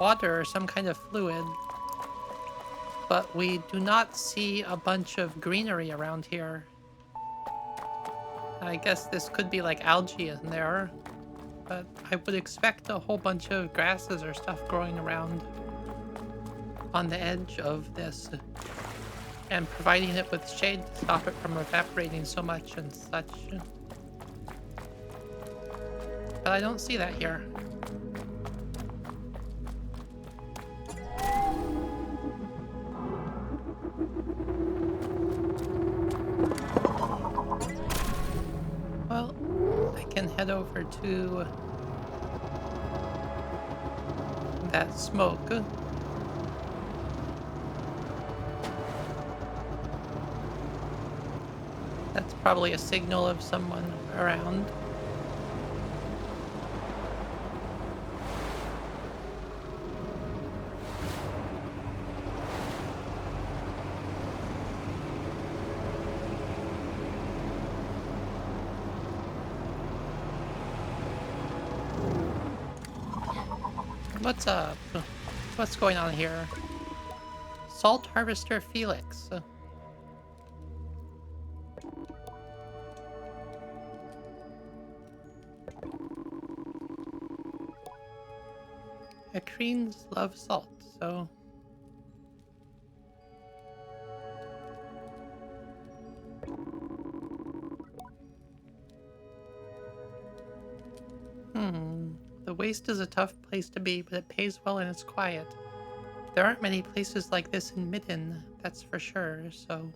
water or some kind of fluid, but we do not see a bunch of greenery around here. I guess this could be like algae in there, but I would expect a whole bunch of grasses or stuff growing around on the edge of this and providing it with shade to stop it from evaporating so much and such. But I don't see that here. Well, I can head over to that smoke That's probably a signal of someone around. What's up? What's going on here? Salt Harvester Felix. Acrines love salt, so... The waste is a tough place to be, but it pays well and it's quiet. There aren't many places like this in Midden, that's for sure, so...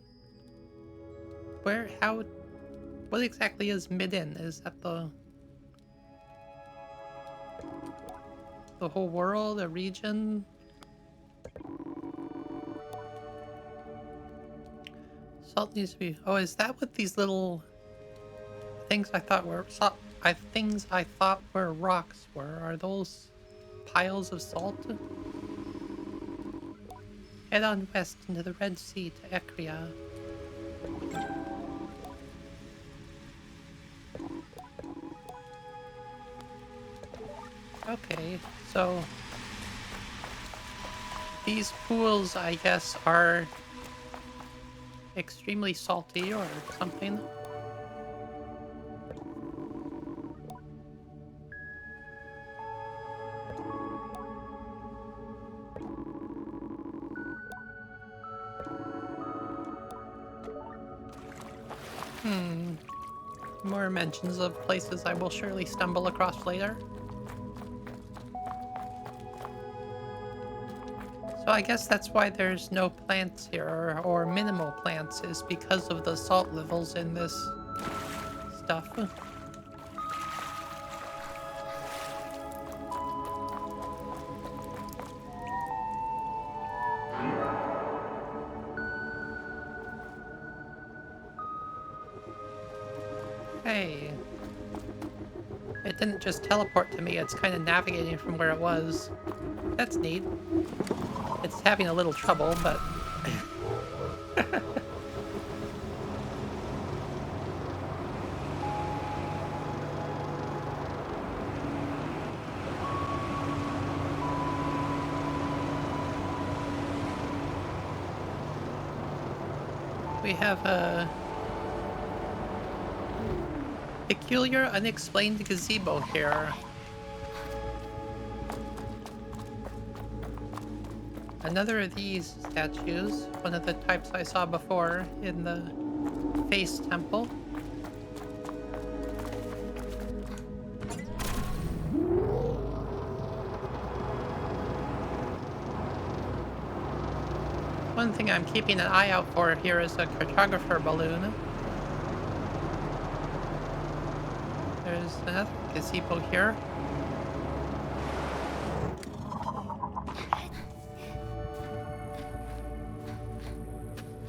What exactly is Midden? Is that the whole world, a region? Salt needs to be... Oh, is that what these little things I thought were... things I thought were rocks were? Are those piles of salt? Head on west into the Red Sea to Ecria. Okay, so... These pools, I guess, are extremely salty or something. More mentions of places I will surely stumble across later. So I guess that's why there's no plants here, or minimal plants, is because of the salt levels in this stuff. Hey. It didn't just teleport to me, it's kind of navigating from where it was. That's neat. It's having a little trouble, but... We have a peculiar, unexplained gazebo here. Another of these statues, one of the types I saw before in the Face Temple. One thing I'm keeping an eye out for here is a cartographer balloon. There's another gazebo here.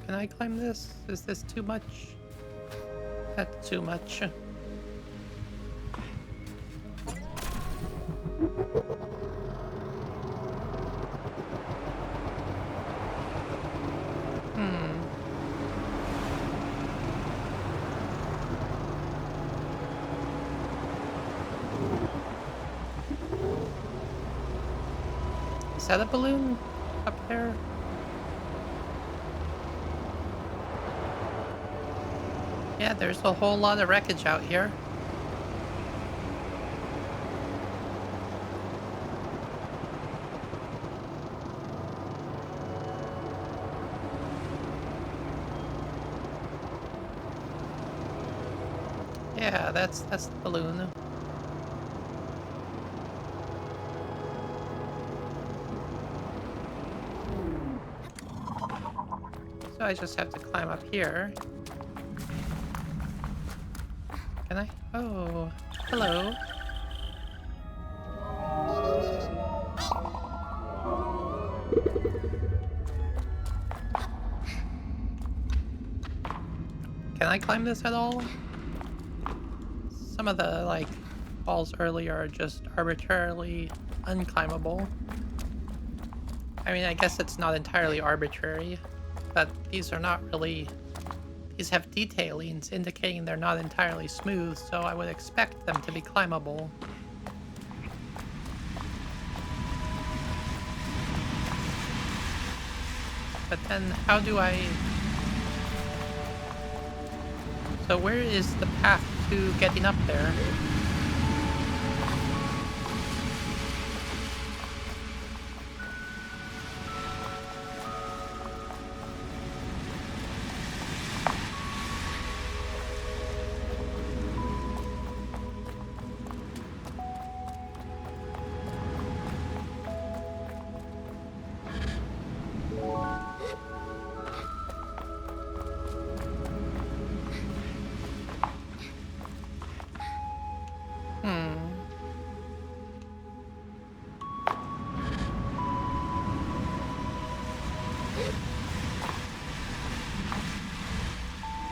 Can I climb this? Is this too much? That's too much. Is that a balloon up there? Yeah, there's a whole lot of wreckage out here. Yeah, that's the balloon. So I just have to climb up here. Can I? Oh, hello. Can I climb this at all? Some of the, like, walls earlier are just arbitrarily unclimbable. I mean, I guess it's not entirely arbitrary, but these are not really... These have detailings indicating they're not entirely smooth, so I would expect them to be climbable. But then, how do I... So where is the path to getting up there?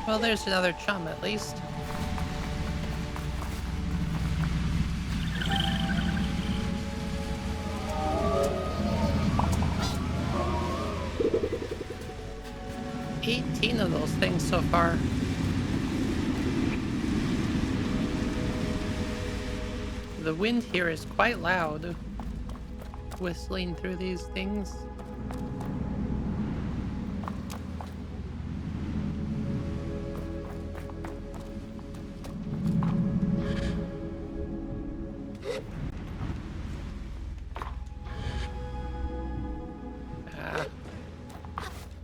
Well, there's another chum, at least. $18 of those things so far. The wind here is quite loud, whistling through these things.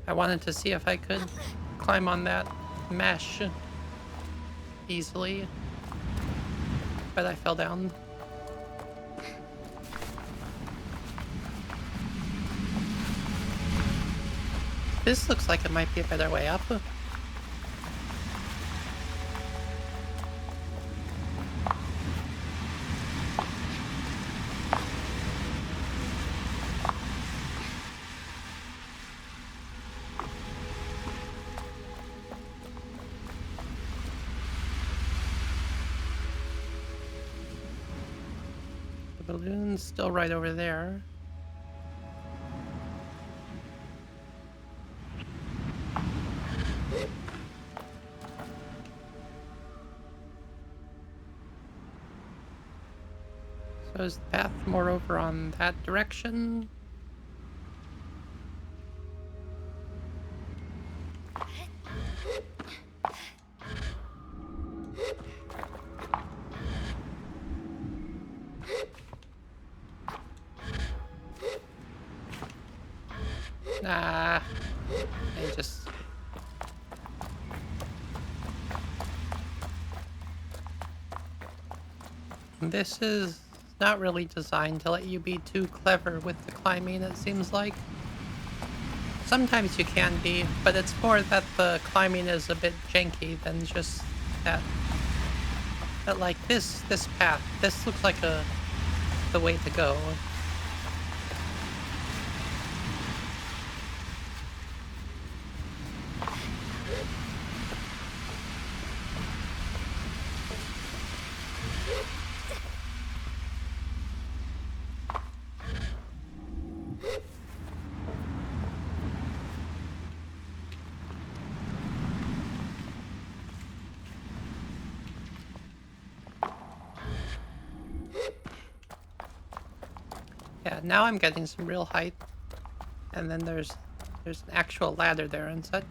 I wanted to see if I could climb on that mesh easily, but I fell down. This looks like it might be a better way up. The balloon's still right over there. So is the path more over on that direction? Nah, I just... This is not really designed to let you be too clever with the climbing, it seems like. Sometimes you can be, but it's more that the climbing is a bit janky than just that. But like this path, this looks like the way to go. Yeah, now I'm getting some real height. And then there's an actual ladder there and such.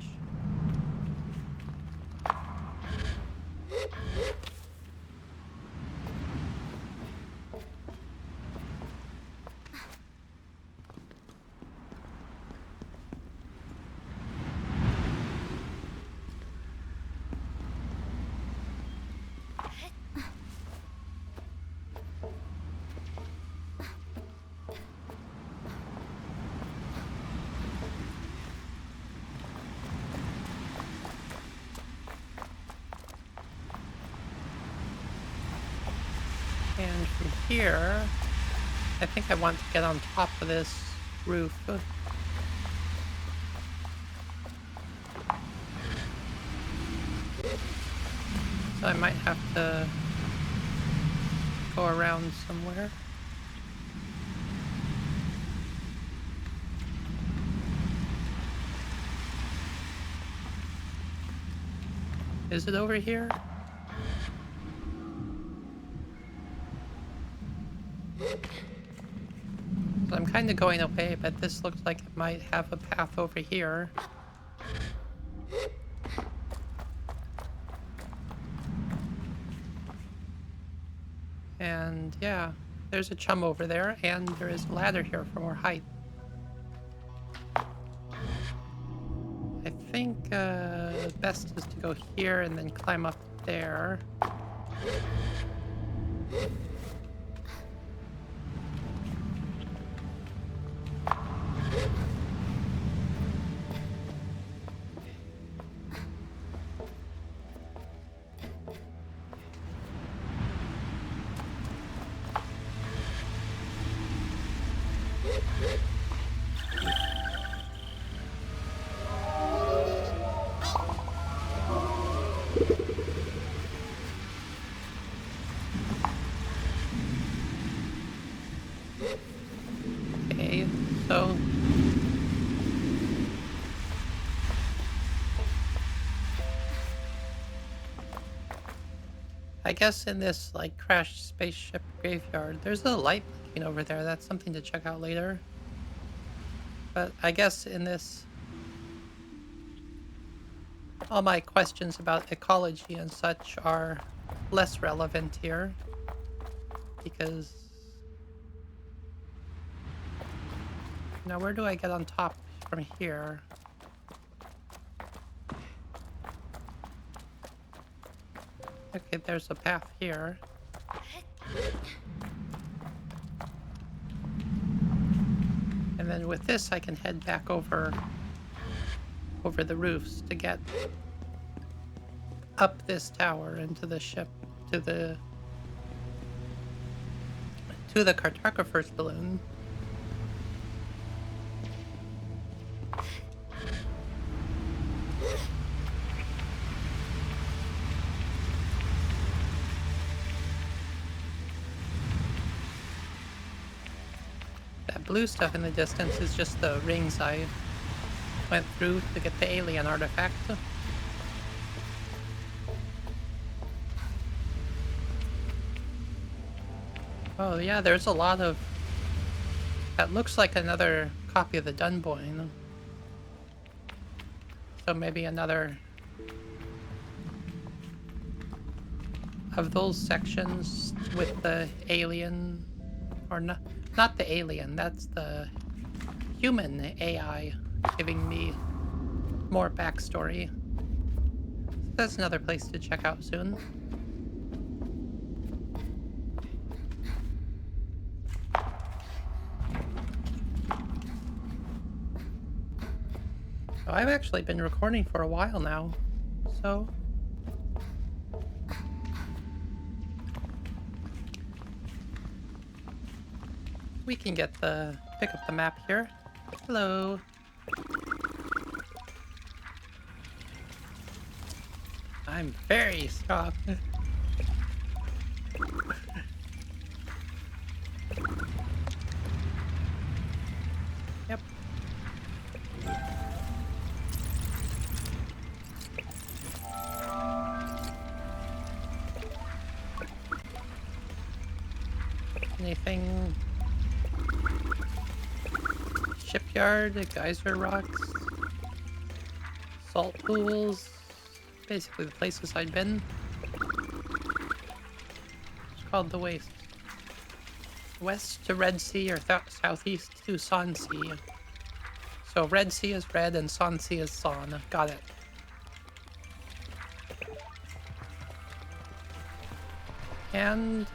And from here, I think I want to get on top of this roof. So I might have to go around somewhere. Is it over here? So I'm kind of going away, but this looks like it might have a path over here. And yeah, there's a chum over there, and there is a ladder here for more height. I think best is to go here and then climb up there. Okay, so I guess in this like crashed spaceship graveyard, there's a light blinking over there. That's something to check out later. But I guess in this, all my questions about ecology and such are less relevant here. Because now where do I get on top from here? Okay, there's a path here. And then with this, I can head back over the roofs to get up this tower into the ship, to the cartographer's balloon. That blue stuff in the distance is just the rings I went through to get the alien artifact. Oh yeah, there's a lot of... That looks like another copy of the Dunboyne. So maybe another of those sections with the alien, or not the alien, that's the human AI giving me more backstory. That's another place to check out soon. So I've actually been recording for a while now, so we can pick up the map here. Hello. I'm very strong. Yep. Anything? Shipyard, geyser rocks, salt pools, basically the places I'd been. It's called the Waste. West to Red Sea or southeast to Son Sea. So Red Sea is red and Son Sea is Son. Got it. And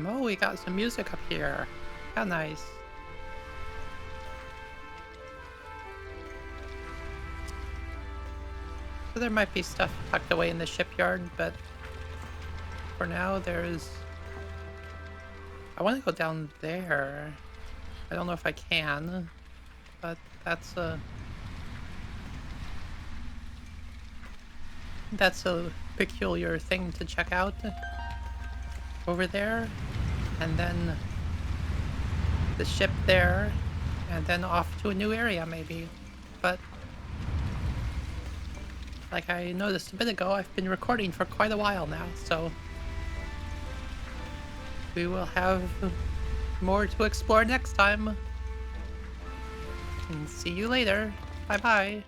oh, we got some music up here. How nice. So there might be stuff tucked away in the shipyard, but for now there's... I want to go down there. I don't know if I can, but that's a... That's a peculiar thing to check out over there. And then the ship there. And then off to a new area, maybe. But like I noticed a bit ago, I've been recording for quite a while now, so we will have more to explore next time. And see you later. Bye-bye.